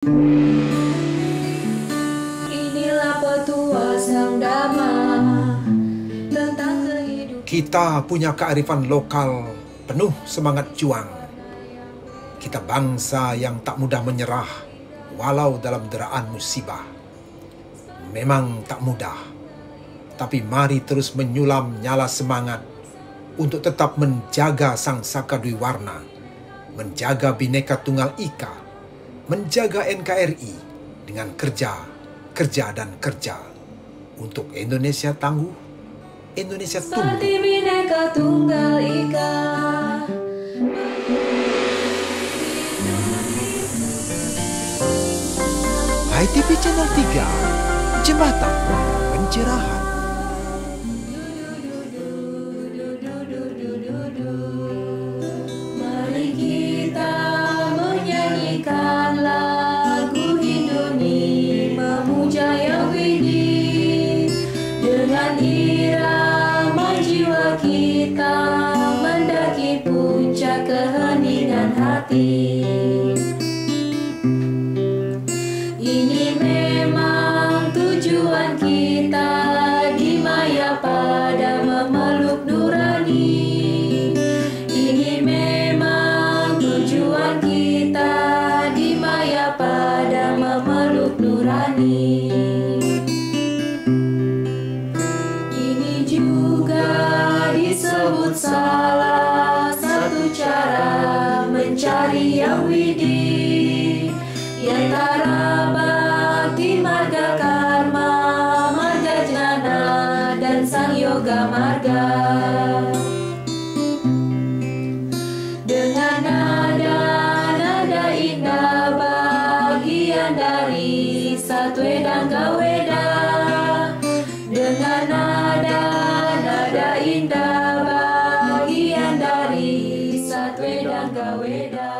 Inilah petua Sang Dhamma tentang kehidupan. Kita punya kearifan lokal penuh semangat juang. Kita bangsa yang tak mudah menyerah walau dalam deraan musibah. Memang tak mudah, tapi mari terus menyulam nyala semangat untuk tetap menjaga Sang Saka Dwi Warna, menjaga Bhinneka Tunggal Ika, menjaga NKRI dengan kerja dan kerja untuk Indonesia tangguh, Indonesia tumbuh. Seperti Bhinneka Tunggal Ika. HiTV Channel 3, Jembatan Pencerahan. Mari kita menyanyikan lagu Hinduni memuja Yang Widi. Dengan irama jiwa kita mendaki puncak keheningan hati. Ini memang tujuan kita di maya pada memeluk nurani. Ini memang tujuan kita di maya pada memeluk nurani. Ini juga disebut salah satu cara mencari Yang Widi. Di antara bakti marga karma, marga jana, dan sang yoga marga. Dengan nada indah bagian dari Satwedangga Weda. Dengan nada indah bagian dari Satwedangga Weda.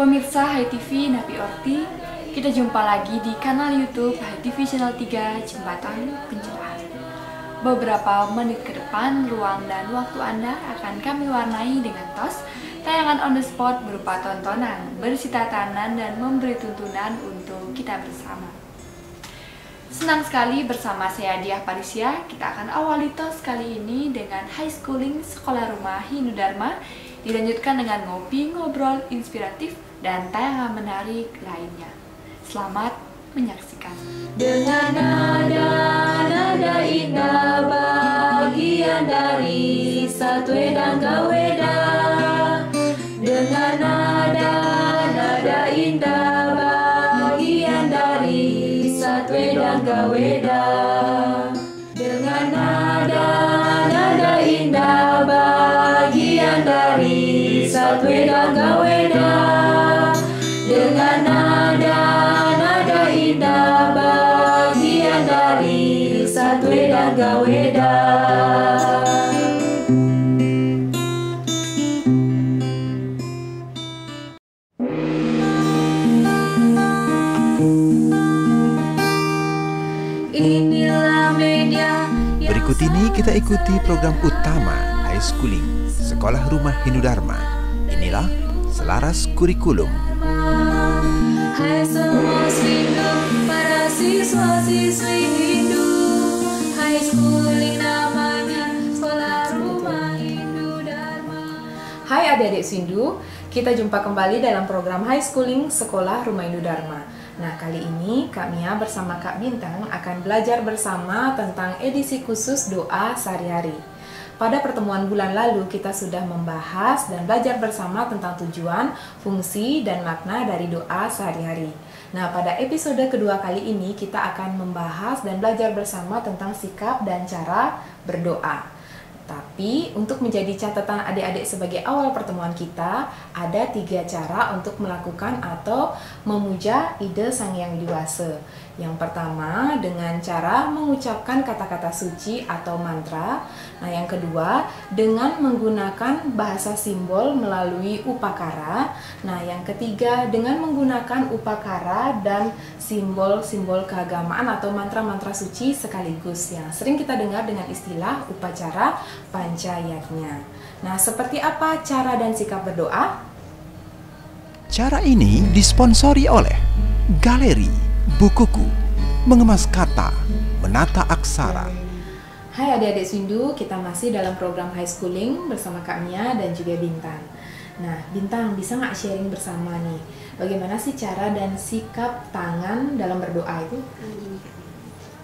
Pemirsa HiTV Napi Orti, kita jumpa lagi di kanal YouTube HiTV Channel 3 Jembatan Pencerahan. Beberapa menit ke depan, ruang dan waktu Anda akan kami warnai dengan tos tayangan on the spot berupa tontonan, berisi tatanan dan memberi tuntunan untuk kita bersama. Senang sekali bersama saya Diah Parisya, kita akan awali tos kali ini dengan high schooling Sekolah Rumah Hindu Dharma, dilanjutkan dengan ngopi, ngobrol, inspiratif, dan tayangan menarik lainnya. Selamat menyaksikan. Dengan nada indah bagian dari Satwedangga Weda. Dengan nada indah bagian dari Satwedangga Weda. Dengan nada indah bagian dari Satwedangga Weda. Dengan nada indah bagian dari Satwedangga Weda. Inilah media. Berikut ini kita ikuti program utama High Schooling Sekolah Rumah Hindu Dharma. Inilah Selaras Kurikulum. Hai semua Hindu, para siswa-siswi Hindu. High Schooling namanya Sekolah Rumah Hindu Dharma. Hai adik-adik Sindu, kita jumpa kembali dalam program High Schooling Sekolah Rumah Hindu Dharma. Nah, kali ini Kak Mia bersama Kak Bintang akan belajar bersama tentang edisi khusus doa sehari-hari. Pada pertemuan bulan lalu kita sudah membahas dan belajar bersama tentang tujuan, fungsi, dan makna dari doa sehari-hari. Nah, pada episode kedua kali ini kita akan membahas dan belajar bersama tentang sikap dan cara berdoa. Tapi untuk menjadi catatan adik-adik sebagai awal pertemuan kita, ada 3 cara untuk melakukan atau memuja ide Sang Hyang Widi-Wasa. Yang pertama dengan cara mengucapkan kata-kata suci atau mantra. Nah, yang kedua dengan menggunakan bahasa simbol melalui upakara. Nah, yang ketiga dengan menggunakan upakara dan simbol-simbol keagamaan atau mantra-mantra suci sekaligus yang sering kita dengar dengan istilah upacara pancayatnya. Nah, seperti apa cara dan sikap berdoa? Acara ini disponsori oleh Galeri Bukuku, mengemas kata, menata aksara. Hai adik-adik Swindu, kita masih dalam program High Schooling bersama Kak Mia dan juga Bintang. Nah, Bintang bisa nggak sharing bersama nih, bagaimana sih cara dan sikap tangan dalam berdoa itu?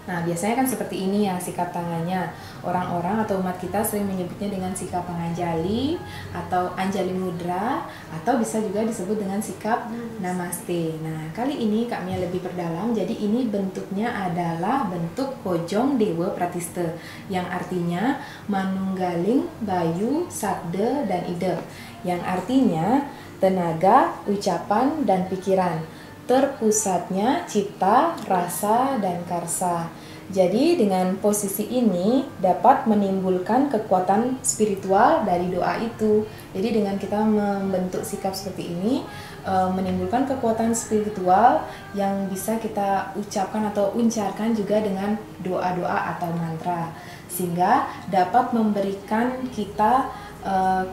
Nah, biasanya kan seperti ini ya sikap tangannya. Orang-orang atau umat kita sering menyebutnya dengan sikap panganjali atau anjali mudra, atau bisa juga disebut dengan sikap namaste. Nah, kali ini Kak Mia lebih perdalam, jadi ini bentuknya adalah bentuk Hojong Dewa Pratiste, yang artinya Manunggaling Bayu Sakde dan Ide, yang artinya tenaga, ucapan, dan pikiran. Terpusatnya cipta, rasa, dan karsa. Jadi dengan posisi ini dapat menimbulkan kekuatan spiritual dari doa itu. Jadi dengan kita membentuk sikap seperti ini menimbulkan kekuatan spiritual yang bisa kita ucapkan atau uncarkan juga dengan doa-doa atau mantra, sehingga dapat memberikan kita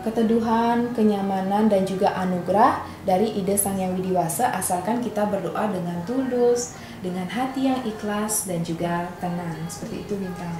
keteduhan, kenyamanan, dan juga anugerah dari ide Sang Yang Widiwasa, asalkan kita berdoa dengan tulus, dengan hati yang ikhlas dan juga tenang. Seperti itu, Bintang.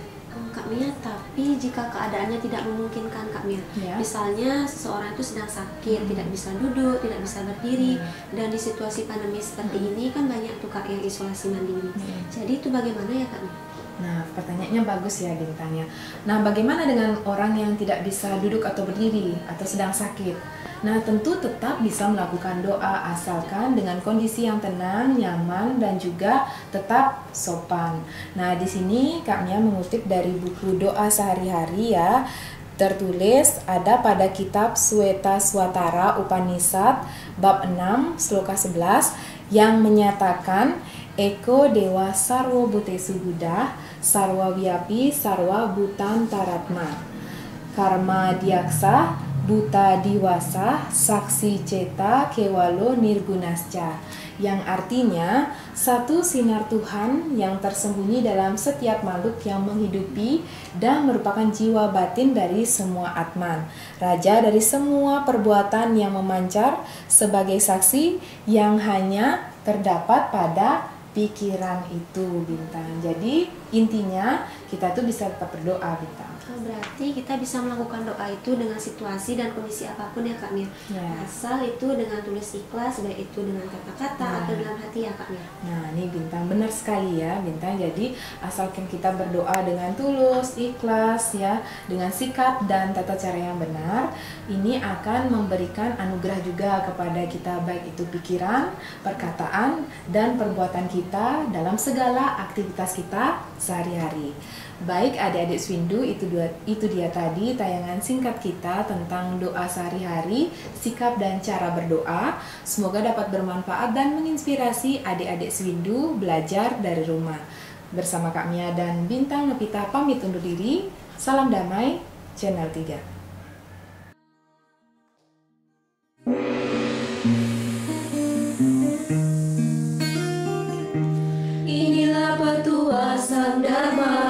Kak Mia, tapi jika keadaannya tidak memungkinkan Kak Mia, Ya. misalnya seseorang itu sedang sakit, tidak bisa duduk, tidak bisa berdiri, dan di situasi pandemi seperti ini kan banyak tuh Kak yang isolasi mandiri. Jadi itu bagaimana ya Kak Mia? Nah, pertanyaannya bagus ya Bintangnya. Nah, bagaimana dengan orang yang tidak bisa duduk atau berdiri atau sedang sakit? Nah, tentu tetap bisa melakukan doa asalkan dengan kondisi yang tenang, nyaman, dan juga tetap sopan. Nah, di sini Kak Mia mengutip dari buku doa sehari-hari ya. Tertulis ada pada kitab Sweta Swatara Upanishad bab 6 sloka 11 yang menyatakan Eko Dewa Sarwa Bhutesu Buddha Sarwa Wiyapi Sarwa Bhutan Taratma Karma Diaksa Buta Diwasa Saksi Ceta Kewalo Nirgunasca, yang artinya satu sinar Tuhan yang tersembunyi dalam setiap makhluk yang menghidupi dan merupakan jiwa batin dari semua Atman, Raja dari semua perbuatan yang memancar sebagai saksi yang hanya terdapat pada pikiran itu, Bintang. Jadi intinya kita tuh bisa tetap berdoa, Bintang. Berarti kita bisa melakukan doa itu dengan situasi dan kondisi apapun ya Kak Mia. Ya. Asal itu dengan tulus ikhlas, baik itu dengan kata-kata atau dalam hati ya Kak Mia. Nah, ini Bintang benar sekali ya, Bintang. Jadi asalkan kita berdoa dengan tulus, ikhlas ya, dengan sikap dan tata cara yang benar, ini akan memberikan anugerah juga kepada kita, baik itu pikiran, perkataan, dan perbuatan kita dalam segala aktivitas kita sehari-hari. Baik adik-adik Swindu, itu dia tadi tayangan singkat kita tentang doa sehari-hari, sikap dan cara berdoa. Semoga dapat bermanfaat dan menginspirasi adik-adik Swindu belajar dari rumah. Bersama Kak Mia dan Bintang Nepita pamit undur diri. Salam damai, Channel 3. Inilah petua Sang Dharma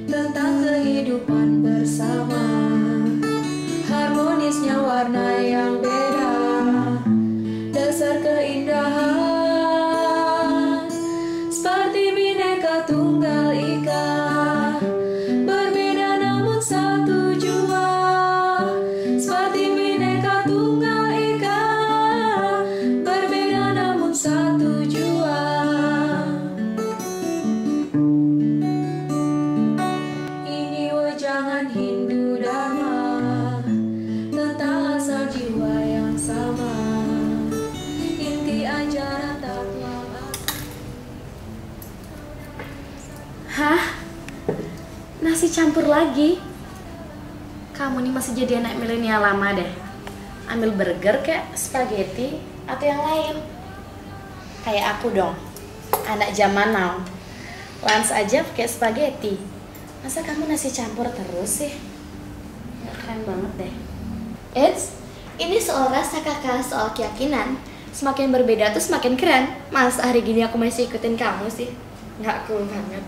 tentang kehidupan bersama, harmonisnya warna yang beda, dasar keindahan seperti Bhinneka Tunggal Ika, berbeda namun satu jua, seperti Bhinneka Tunggal Ika, berbeda namun satu jua. Ini wejangan Hindu Dharma tentang asal jiwa yang sama, inti ajaran takwa. Hah? Nasi campur lagi? Kamu nih masih jadi anak milenial lama deh. Ambil burger kayak spaghetti atau yang lain. Kayak aku dong, anak zaman now. Lunch aja pakai spaghetti. Masa kamu nasi campur terus sih? Keren banget deh. Eits, ini soal rasa kakak, soal keyakinan. Semakin berbeda tuh semakin keren. Mas, hari gini aku masih ikutin kamu sih. Nggak cool banget.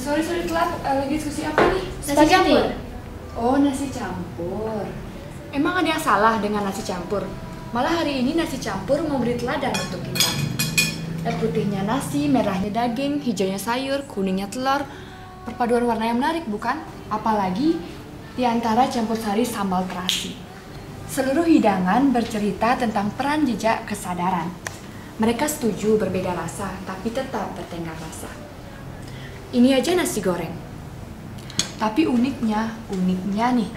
Sorry telat, lagi diskusi apa nih? Nasi campur. Oh, nasi campur. Emang ada yang salah dengan nasi campur? Malah hari ini nasi campur memberi teladan untuk kita. Lihat putihnya nasi, merahnya daging, hijaunya sayur, kuningnya telur. Perpaduan warna yang menarik, bukan? Apalagi di antara campur sari sambal terasi. Seluruh hidangan bercerita tentang peran jejak kesadaran. Mereka setuju berbeda rasa, tapi tetap bertengkar rasa. Ini aja nasi goreng. Tapi uniknya nih,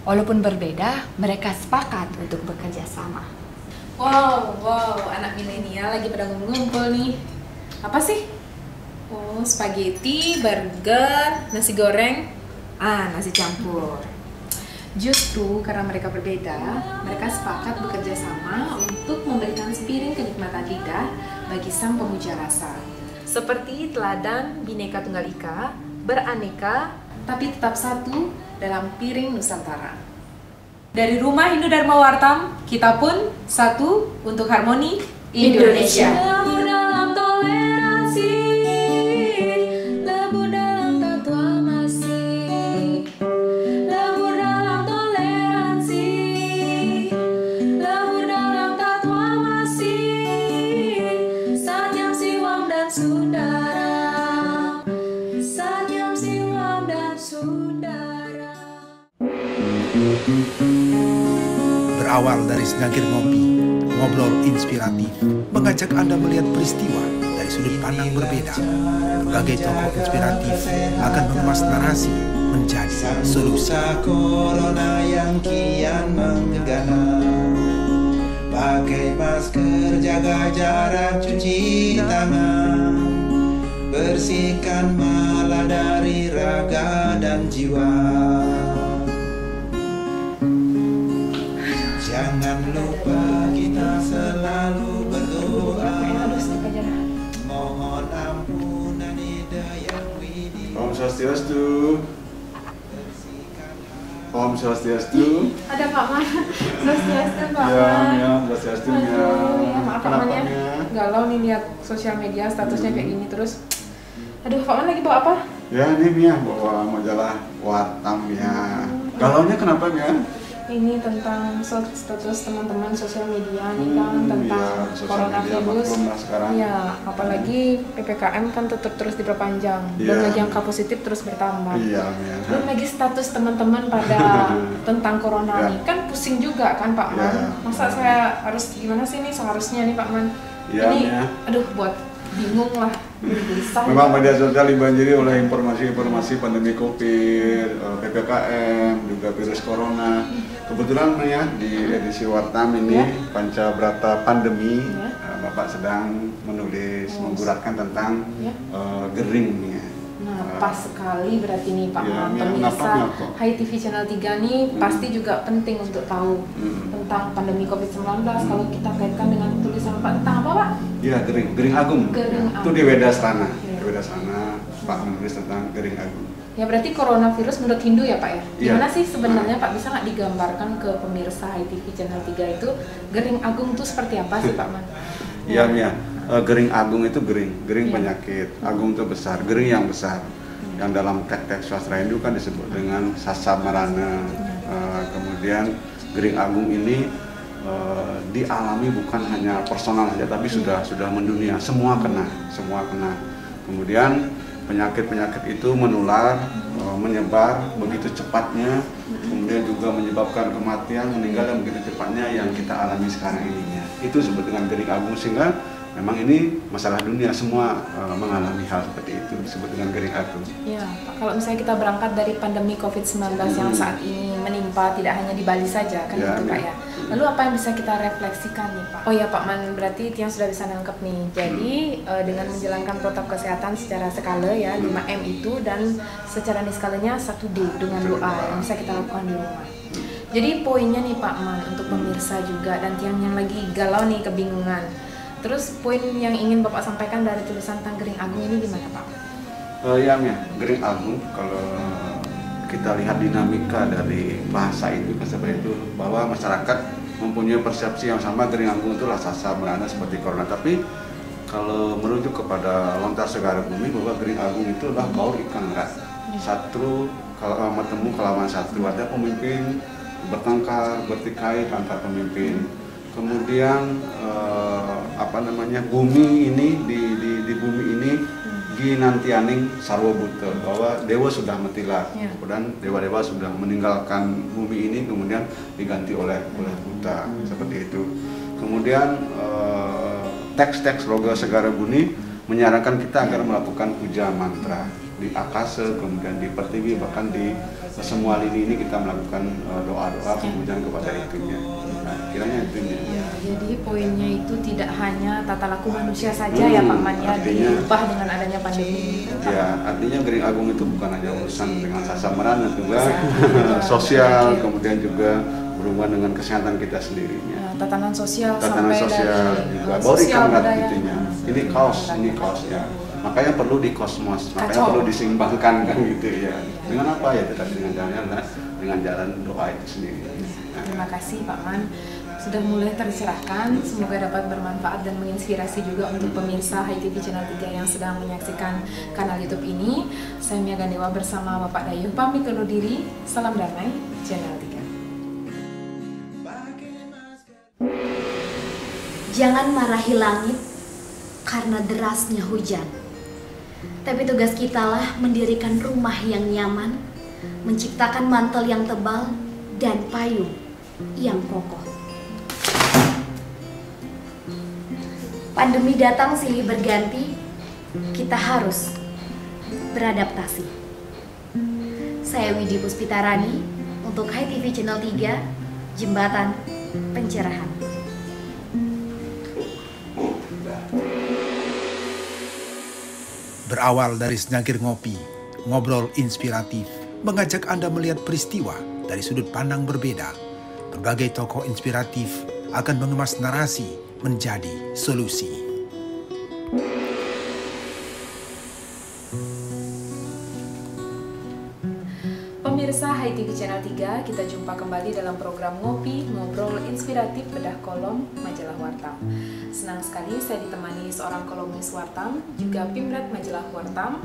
walaupun berbeda, mereka sepakat untuk bekerja sama. Wow, anak milenial lagi pada ngumpul nih. Apa sih? Oh, spaghetti, burger, nasi goreng, nasi campur. Justru karena mereka berbeda, mereka sepakat bekerja sama untuk memberikan sepiring kenikmatan lidah bagi sang pemuja rasa. Seperti teladan Bhinneka Tunggal Ika, beraneka tapi tetap satu dalam piring Nusantara. Dari Rumah Hindu Dharma Wartam, kita pun satu untuk harmoni Indonesia. Lebur dalam toleransi, lebur dalam taklamasi, lebur dalam toleransi, lebur dalam taklamasi, Satyam Siwam dan Sundara, Satyam Siwam dan Sundara. Berawal dari secangkir ngopi, ngobrol inspiratif mengajak Anda melihat peristiwa dari sudut pandang berbeda. Berbagai tokoh inspiratif akan mengemas narasi menjadi solusi. Corona yang kian menggana, pakai masker, jaga jarak, cuci tangan, bersihkan mala dari raga dan jiwa. Jangan lupa kita selalu berdoa, mohon ampunan hidayah widi. Om Swastiastu. Om Swastiastu. Ada Pak Man, Swastiastu Pak Ya, Man. ya, Swastiastu ya. Aduh, ya maaf Pak Man ya. Kenapanya? Galau nih lihat sosial media statusnya kayak gini terus. Aduh, Pak Man lagi bawa apa? Ya, ini Mia bawa majalah Wartam ya. Galaunya kenapa Mia? Ini tentang status teman-teman sosial media nih kan tentang Iya, sosial media coronavirus. maklum lah sekarang. Iya, apalagi PPKM kan tetap terus diperpanjang. Iya. Dan lagi angka positif terus bertambah. Iya, Mia. Belum lagi status teman-teman pada tentang corona Ya. nih kan pusing juga kan Pak Man. Ya. Masa saya harus gimana sih nih seharusnya nih Pak Man? Iya, Ini Mia. aduh buat bingung lah, gelisah. Memang media sosial dibanjiri oleh informasi-informasi pandemi COVID, PPKM, juga virus corona. Kebetulan ya di edisi Wartam ini Ya. Pancabrata Pandemi, Ya. Bapak sedang menulis, memburatkan tentang Ya. geringnya. Nah, pas sekali berarti nih Pak Iya, Man, Mia, pemirsa kenapa, kok? Hai TV Channel 3 nih pasti juga penting untuk tahu tentang pandemi COVID-19 kalau kita kaitkan dengan tulisan Pak tentang apa Pak? Iya, gering Agung. Gering Itu Agung. di Wedasrana. Iya. Di Wedasrana Pak menulis tentang gering Agung. Ya berarti coronavirus menurut Hindu ya Pak ya? Iya. Gimana sih sebenarnya Pak, bisa nggak digambarkan ke pemirsa Hai TV Channel 3 itu Gering Agung itu seperti apa sih Pak Man? Iya, Mia. Gering Agung itu gering Iya. penyakit. Agung itu besar, gering yang besar. Yang dalam teks-teks sastra Hindu kan disebut dengan Sasamarana. Kemudian gering Agung ini dialami bukan hanya personal saja, tapi sudah mendunia. Semua kena. Kemudian penyakit-penyakit itu menular, menyebar begitu cepatnya, kemudian juga menyebabkan kematian, meninggal yang begitu cepatnya yang kita alami sekarang ini. Itu disebut dengan gering Agung, sehingga memang ini masalah dunia, semua mengalami hal seperti itu, disebut dengan gering Agung. Ya Pak, kalau misalnya kita berangkat dari pandemi COVID-19 yang saat ini menimpa tidak hanya di Bali saja kan Ya, itu Pak ya. Lalu apa yang bisa kita refleksikan nih Pak? Oh ya Pak Man, berarti Tiang sudah bisa nangkep nih. Jadi dengan menjalankan protokol kesehatan secara skala ya 5M itu, dan secara niskalanya 1D dengan doa yang bisa kita lakukan di rumah. Jadi poinnya nih Pak Man untuk pemirsa juga dan Tiang yang lagi galau nih, kebingungan. Terus poin yang ingin Bapak sampaikan dari tulisan tentang Gering Agung ini gimana Pak? Ya, gering Agung, kalau kita lihat dinamika dari bahasa itu, bahwa masyarakat mempunyai persepsi yang sama, gering Agung itulah Sasamarana seperti corona. Tapi kalau merujuk kepada lontar segara bumi, bahwa gering Agung itu adalah baur ikan rat. Satu kalau bertemu kelawan satu, ada pemimpin bertengkar, bertikai antar pemimpin. Kemudian bumi ini di bumi ini ginantianing sarwa buta, bahwa dewa sudah matilah, kemudian dewa-dewa sudah meninggalkan bumi ini, kemudian diganti oleh buta, seperti itu. Kemudian teks-teks Loga Segara Buni menyarankan kita agar melakukan puja mantra di akasa, kemudian di pertiwi, bahkan di semua lini ini kita melakukan doa-doa pemujaan kepada itunya. Nah, kiranya itunya. Ya, jadi poinnya itu tidak hanya tata laku manusia saja ya Pak Man, ya, diubah dengan adanya pandemi. Ya, artinya Gering Agung itu bukan hanya urusan dengan sasamaran, juga sosial, kemudian juga berhubungan dengan kesehatan kita sendiri. Tatanan sosial juga sosial budaya. Ini kaos ya. Makanya perlu di kosmos, makanya perlu diseimbangkan kan gitu ya. Dengan apa ya? Tetapi dengan jalan doa itu sendiri. Terima kasih Pak Man, sudah mulai tercerahkan. Semoga dapat bermanfaat dan menginspirasi juga untuk pemirsa HiTV Channel 3 yang sedang menyaksikan kanal YouTube ini. Saya Mia Gandewa bersama Bapak Dayuh pamit undur diri. Salam damai Channel 3. Jangan marahi langit karena derasnya hujan. Tapi tugas kitalah mendirikan rumah yang nyaman, menciptakan mantel yang tebal, dan payung yang kokoh. Pandemi datang silih berganti, kita harus beradaptasi. Saya Widi Puspitarani untuk HiTV Channel 3, Jembatan Pencerahan. Berawal dari senyagir ngopi, ngobrol inspiratif, mengajak Anda melihat peristiwa dari sudut pandang berbeda. Berbagai tokoh inspiratif akan mengemas narasi menjadi solusi. Pemirsa HiTV Channel 3, kita jumpa kembali dalam program Ngopi, Ngobrol Inspiratif Bedah Kolom Majalah Wartam. Senang sekali saya ditemani seorang kolumnis Wartam, juga Pimret Majalah Wartam,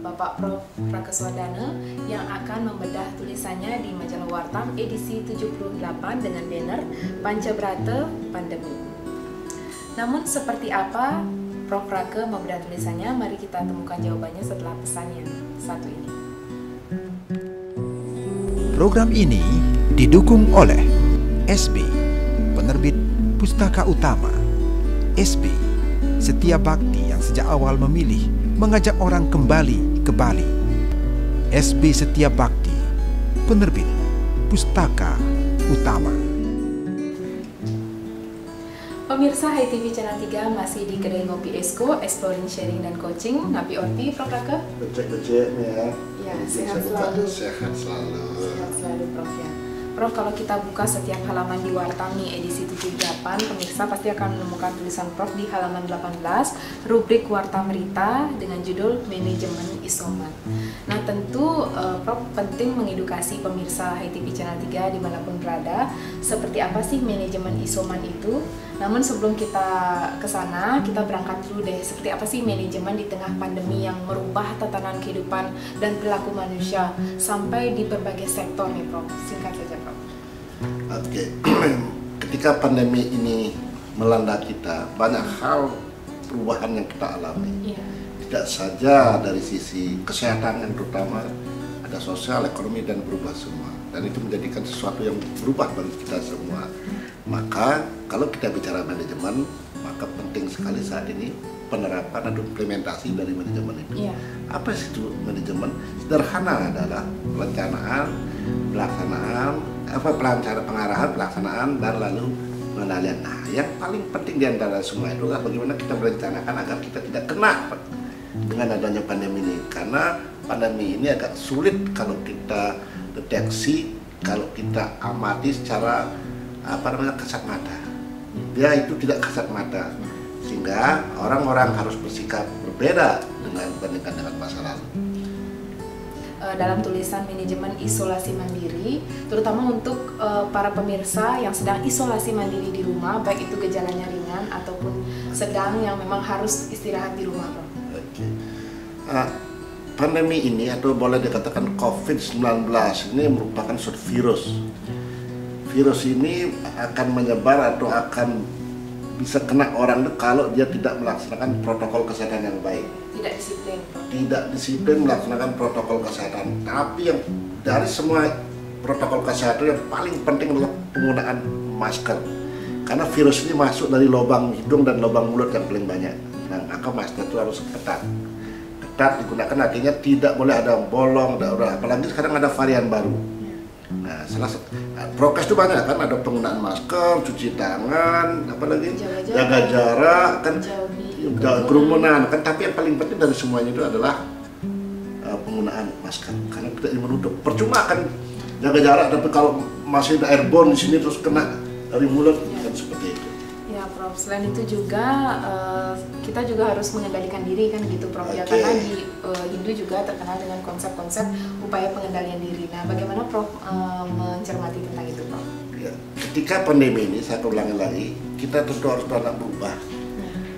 Bapak Prof. Prakeswardana, yang akan membedah tulisannya di Majalah Wartam edisi 78 dengan banner Pancabrata Pandemi. Namun seperti apa Prof. Prake membedah tulisannya? Mari kita temukan jawabannya setelah pesan yang satu ini. Program ini didukung oleh SB, penerbit Pustaka Utama. SB, Setia Bakti yang sejak awal memilih mengajak orang kembali ke Bali. SB Setia Bakti, penerbit Pustaka Utama. Pemirsa HiTV Channel 3 masih di Kedai Ngopi Esko, Exploring, Sharing, dan Coaching. Ngapi Orti, Prof. Prake? Becek-becek ya. Ya, sehat selalu. Sehat selalu. Sehat selalu, Prof. Ya. Prof, kalau kita buka setiap halaman di Wartam nih edisi 78, pemirsa pasti akan menemukan tulisan Prof di halaman 18, rubrik Wartam Rita dengan judul Manajemen Isoman. Nah, tentu Prof penting mengedukasi pemirsa HiTV Channel 3 dimanapun berada, seperti apa sih manajemen isoman itu. Namun sebelum kita ke sana, kita berangkat dulu deh, seperti apa sih manajemen di tengah pandemi yang merubah tatanan kehidupan dan perilaku manusia sampai di berbagai sektor nih, Prof. Singkat saja, Prof. Oke. Ketika pandemi ini melanda kita, banyak hal perubahan yang kita alami. Iya. Tidak saja dari sisi kesehatan yang terutama, ada sosial, ekonomi, dan berubah semua. Dan itu menjadikan sesuatu yang berubah bagi kita semua. Maka kalau kita bicara manajemen, maka penting sekali saat ini penerapan atau implementasi dari manajemen itu. Yeah. Apa sih itu manajemen? Sederhana adalah perencanaan, pengarahan, pelaksanaan, dan lalu pengendalian. Nah, yang paling penting di antara semua itu adalah bagaimana kita merencanakan agar kita tidak kena dengan adanya pandemi ini. Karena pandemi ini agak sulit kalau kita deteksi, kalau kita amati secara kasat mata. Dia itu tidak kasat mata, sehingga orang-orang harus bersikap berbeda dibandingkan dengan masa lalu. Dalam tulisan manajemen isolasi mandiri, terutama untuk para pemirsa yang sedang isolasi mandiri di rumah, baik itu gejalanya ringan ataupun sedang yang memang harus istirahat di rumah, Bro. Oke. Pandemi ini atau boleh dikatakan COVID-19 ini merupakan suatu virus virus ini akan menyebar atau akan bisa kena orang itu kalau dia tidak melaksanakan protokol kesehatan yang baik. Tidak disiplin. Tidak disiplin melaksanakan protokol kesehatan. Tapi yang dari semua protokol kesehatan yang paling penting adalah penggunaan masker. Karena virus ini masuk dari lubang hidung dan lubang mulut yang paling banyak. Nah, maka masker itu harus ketat. Ketat digunakan artinya tidak boleh ada bolong, apalagi sekarang ada varian baru. Nah, prokes itu banyak kan, ada penggunaan masker, cuci tangan, apalagi jaga jarak, kan kerumunan kan. Tapi yang paling penting dari semuanya itu adalah penggunaan masker, karena kita ingin menutup. Percuma kan jaga jarak, tapi kalau masih ada airborne di sini terus kena dari mulut kan seperti itu. Ya, Prof. Selain itu juga kita juga harus mengendalikan diri kan gitu, Prof. Ya, karena di Hindu juga terkenal dengan konsep-konsep upaya pengendalian diri. Nah, bagaimana Prof mencermati tentang itu, Prof? Ya, ketika pandemi ini, saya ulangi lagi, kita tentu harus berubah.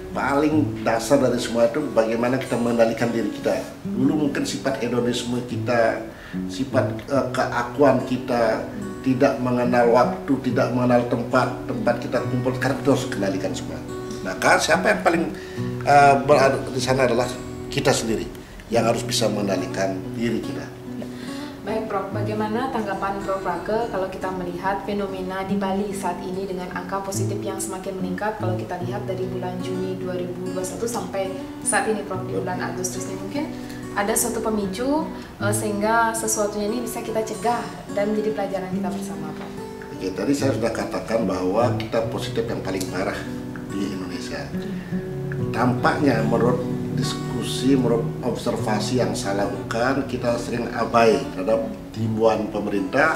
Paling dasar dari semua itu bagaimana kita mengendalikan diri kita. Dulu mungkin sifat hedonisme kita, sifat keakuan kita, tidak mengenal waktu, tidak mengenal tempat kita kumpul. Sekarang kita harus kendalikan semua. Maka siapa yang paling berada di sana adalah kita sendiri yang harus bisa mengendalikan diri kita. Baik, Prof. Bagaimana tanggapan Prof Rake kalau kita melihat fenomena di Bali saat ini dengan angka positif yang semakin meningkat? Kalau kita lihat dari bulan Juni 2021 sampai saat ini, Prof, di bulan Agustus ini, mungkin ada suatu pemicu sehingga sesuatunya ini bisa kita cegah dan menjadi pelajaran kita bersama, Prof. Oke, tadi saya sudah katakan bahwa kita positif yang paling parah di Indonesia. Tampaknya menurut diskusi, menurut observasi yang saya lakukan, kita sering abai terhadap himbauan pemerintah,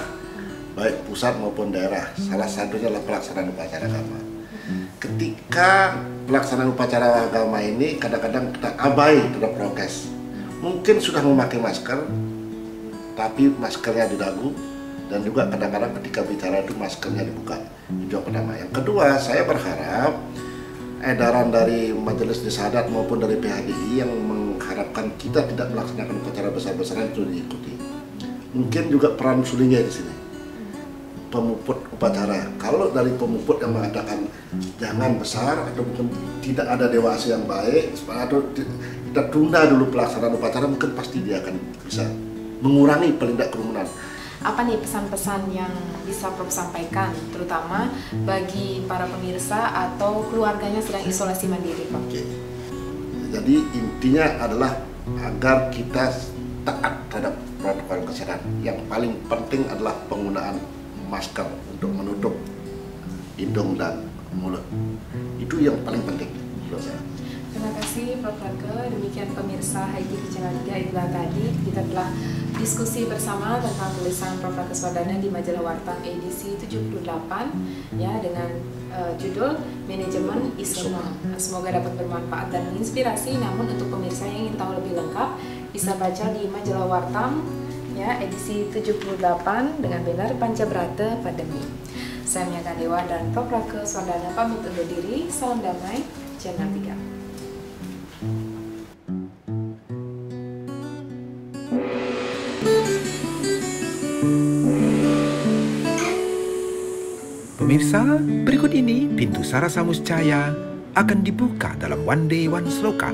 baik pusat maupun daerah. Salah satunya adalah pelaksanaan upacara agama. Ketika pelaksanaan upacara agama ini, kadang-kadang kita abai terhadap prokes. Mungkin sudah memakai masker, tapi maskernya di dagu, dan juga kadang-kadang ketika bicara itu maskernya dibuka. Itu yang pertama. Yang kedua, saya berharap edaran dari Majelis Nisadat maupun dari PHDI yang mengharapkan kita tidak melaksanakan upacara besar-besaran itu diikuti. Mungkin juga peran sulingnya di sini, pemuput upacara. Kalau dari pemuput yang mengatakan jangan besar atau mungkin tidak ada dewasa yang baik, atau kita tunda dulu pelaksanaan upacara, mungkin pasti dia akan bisa mengurangi paling tidak kerumunan. Apa nih pesan-pesan yang bisa Prof sampaikan, terutama bagi para pemirsa atau keluarganya sedang isolasi mandiri, Prof? Oke. Jadi intinya adalah agar kita taat terhadap protokol kesehatan. Yang paling penting adalah penggunaan masker untuk menutup hidung dan mulut. Itu yang paling penting menurut saya. Terima kasih Prof Rake. Demikian pemirsa HITV Channel 3, itulah tadi kita telah diskusi bersama tentang tulisan Prof Rake Swardana di Majalah Warta edisi 78 ya, dengan judul Manajemen Isoman. Semoga dapat bermanfaat dan menginspirasi. Namun untuk pemirsa yang ingin tahu lebih lengkap bisa baca di Majalah Warta ya, edisi 78 dengan banner Pancabrata Pandemi. Saya Mia Dewa dan Prof Rake Swardana pamit undur diri. Salam damai, Channel 3. Pemirsa, berikut ini pintu Sarasa Muscaya akan dibuka dalam One Day One Sloka.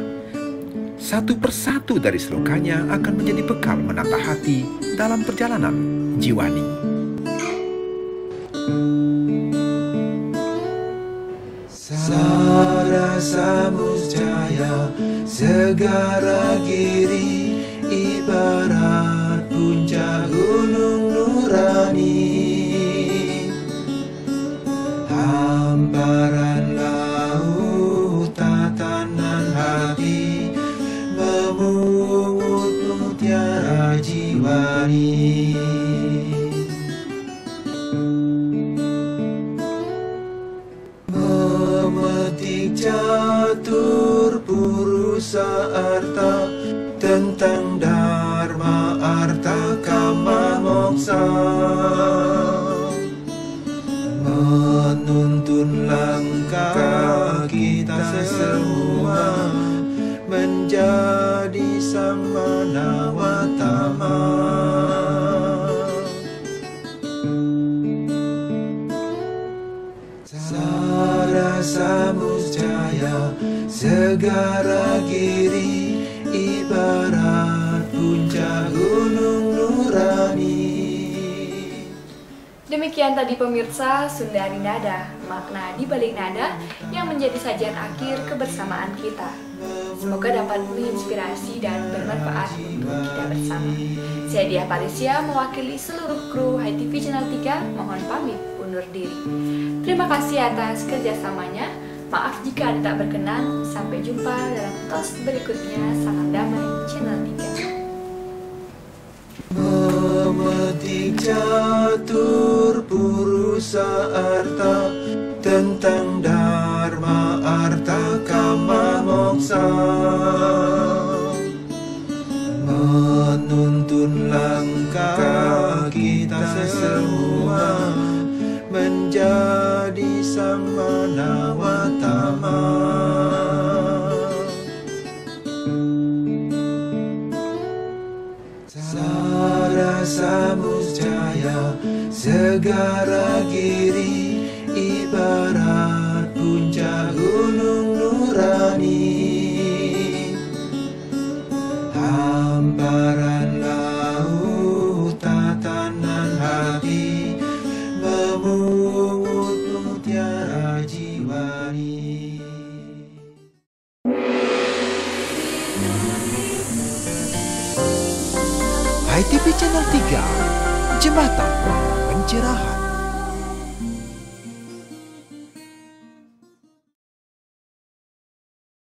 Satu persatu dari slokanya akan menjadi bekal menata hati dalam perjalanan jiwani. Sarasa Muscaya, segara giri, ibarat puncak gunung nurani. Hamparan laut, tatanan hati, memungut mutiara jiwani. Memetik catur purusa arta, tentang dharma arta kama moksa. Menuntun langkah kita semua menjadi sang manawatama. Sara Samusjaya Segara Giri ibarat puncak gunung nurani. Demikian tadi pemirsa Sundari Nada, makna di balik nada yang menjadi sajian akhir kebersamaan kita. Semoga dapat menginspirasi dan bermanfaat untuk kita bersama. Saya Dia Parisya mewakili seluruh kru HiTV Channel 3 mohon pamit undur diri. Terima kasih atas kerjasamanya. Maaf jika ada tak berkenan. Sampai jumpa dalam tos berikutnya. Salam damai Channel 3. Memetik catur purusa arta tentang dharma arta kama moksa, menuntun langkah kita semua menjadi samana watama. Sara Samusjaya Segara Giri ibarat puncak gunung nurani. Hamparan laut tatanan hati memungut mutiara jiwani. HiTV Channel 3, Jembatan Pencerahan.